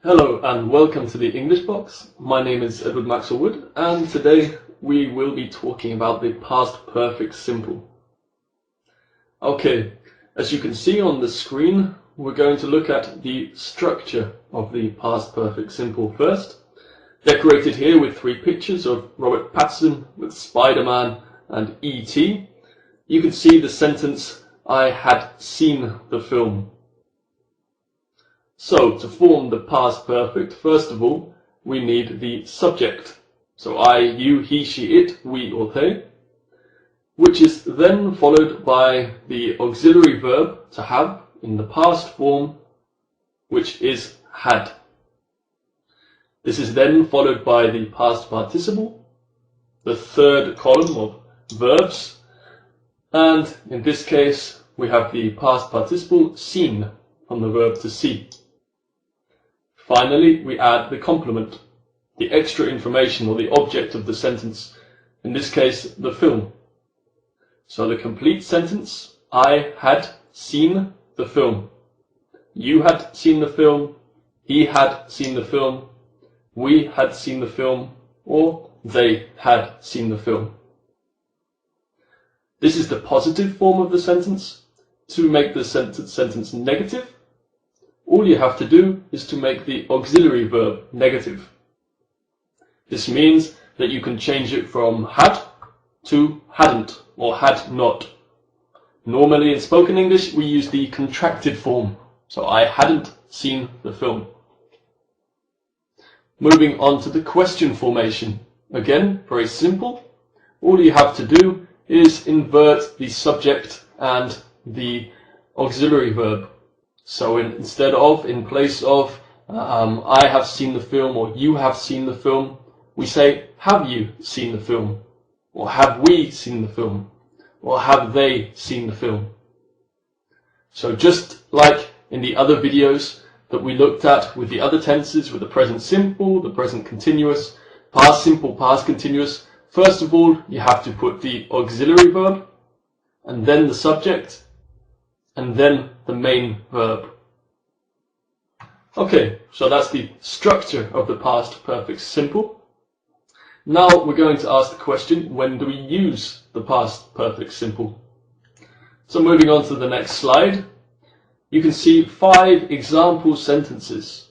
Hello and welcome to the English box. My name is Edward Maxwell Wood and today we will be talking about the past perfect simple. Okay, as you can see on the screen, we're going to look at the structure of the past perfect simple first. Decorated here with three pictures of Robert Pattinson with Spider-Man and E.T. You can see the sentence, "I had seen the film." So, to form the past perfect, first of all, we need the subject. So I, you, he, she, it, we or they, which is then followed by the auxiliary verb to have in the past form, which is had. This is then followed by the past participle, the third column of verbs, and in this case we have the past participle seen from the verb to see. Finally, we add the complement, the extra information or the object of the sentence, in this case the film. So the complete sentence, I had seen the film. You had seen the film, he had seen the film, we had seen the film, or they had seen the film. This is the positive form of the sentence. To make the sentence negative, all you have to do is to make the auxiliary verb negative. This means that you can change it from had to hadn't or had not. Normally in spoken English we use the contracted form, so I hadn't seen the film. Moving on to the question formation. Again, very simple. All you have to do is invert the subject and the auxiliary verb. So in place of I have seen the film or you have seen the film, we say have you seen the film, or have we seen the film, or have they seen the film. So just like in the other videos that we looked at with the other tenses, with the present simple, the present continuous, past simple, past continuous, first of all you have to put the auxiliary verb and then the subject and then the main verb. Okay, so that's the structure of the past perfect simple. Now we're going to ask the question, when do we use the past perfect simple? So moving on to the next slide, you can see 5 example sentences.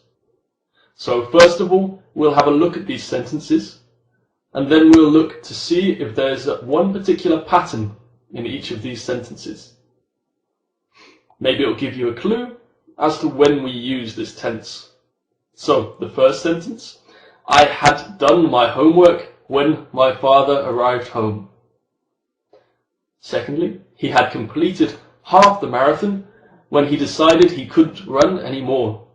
So first of all, we'll have a look at these sentences, and then we'll look to see if there's one particular pattern in each of these sentences. Maybe it'll give you a clue as to when we use this tense. So, the first sentence, I had done my homework when my father arrived home. Secondly, he had completed half the marathon when he decided he couldn't run anymore.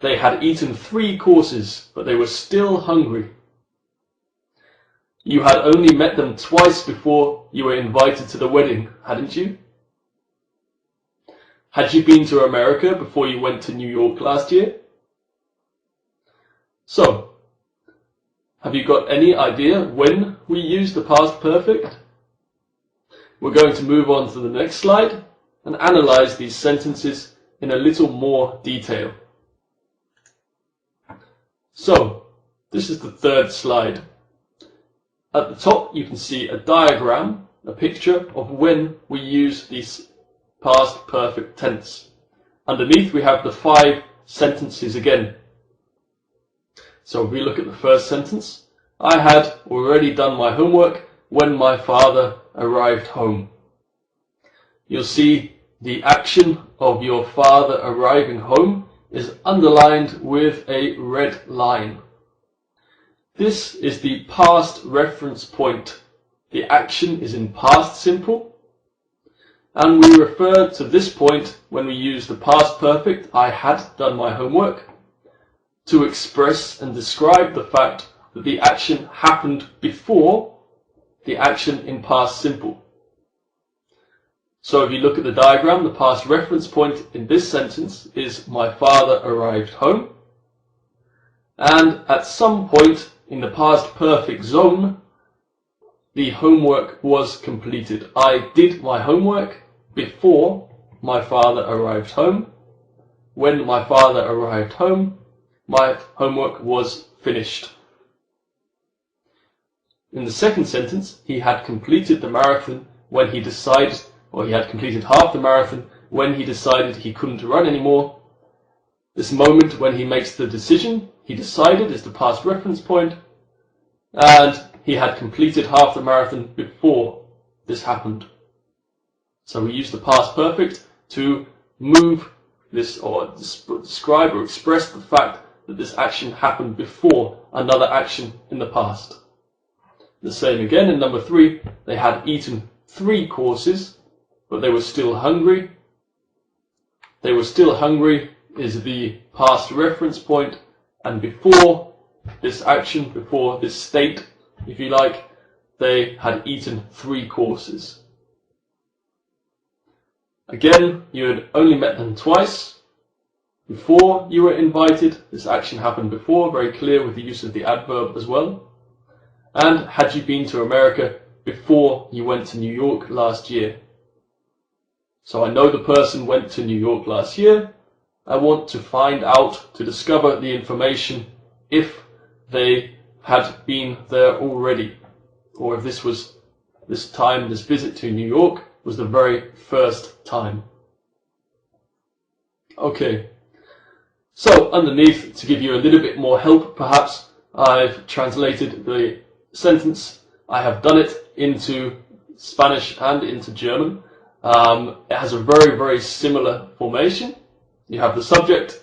They had eaten 3 courses, but they were still hungry. You had only met them twice before you were invited to the wedding, hadn't you? Had you been to America before you went to New York last year? So, have you got any idea when we use the past perfect? We're going to move on to the next slide and analyze these sentences in a little more detail. So, this is the third slide. At the top you can see a diagram, a picture of when we use these past perfect tense. Underneath we have the 5 sentences again. So if we look at the first sentence, I had already done my homework when my father arrived home. You'll see the action of your father arriving home is underlined with a red line. This is the past reference point. The action is in past simple, and we refer to this point when we use the past perfect, I had done my homework, to express and describe the fact that the action happened before the action in past simple. So if you look at the diagram, the past reference point in this sentence is my father arrived home, and at some point in the past perfect zone, the homework was completed. I did my homework before my father arrived home, when my father arrived home, my homework was finished. In the second sentence, he had completed the marathon when he decided, or he had completed half the marathon when he decided he couldn't run anymore. This moment when he makes the decision, he decided, is the past reference point, and he had completed half the marathon before this happened. So we use the past perfect to move this, or describe or express the fact that this action happened before another action in the past. The same again in number 3, they had eaten 3 courses, but they were still hungry. They were still hungry is the past reference point, and before this action, before this state, if you like, they had eaten 3 courses. Again, you had only met them twice. Before you were invited, this action happened before, very clear with the use of the adverb as well. And had you been to America before you went to New York last year? So I know the person went to New York last year. I want to find out, to discover the information if they had been there already, or if this visit to New York was the very first time. Okay, so underneath, to give you a little bit more help perhaps, I've translated the sentence. I have done it into Spanish and into German. It has a very, very similar formation. You have the subject,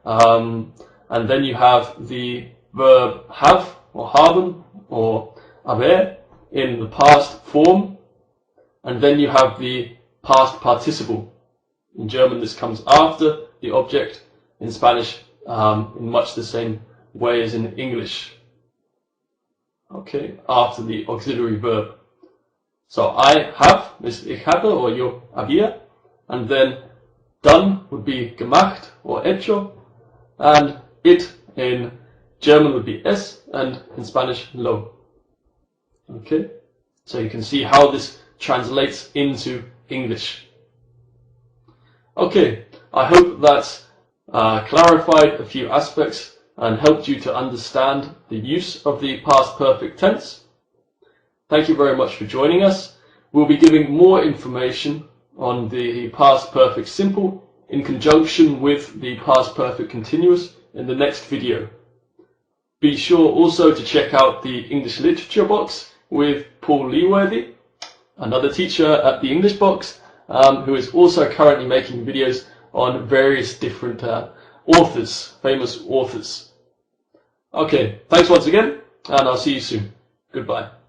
and then you have the verb have, or haben, or haber in the past form, and then you have the past participle. In German this comes after the object, in Spanish in much the same way as in English. Okay, after the auxiliary verb. So I have is ich hatte, or yo había, and then done would be gemacht or hecho, and it in German would be es, and in Spanish lo. Okay, so you can see how this translates into English. Okay, I hope that clarified a few aspects and helped you to understand the use of the past perfect tense. Thank you very much for joining us. We'll be giving more information on the past perfect simple in conjunction with the past perfect continuous in the next video. Be sure also to check out the English literature box with Paul Leeworthy, another teacher at the English box, who is also currently making videos on various different authors, famous authors. Okay, thanks once again, and I'll see you soon. Goodbye.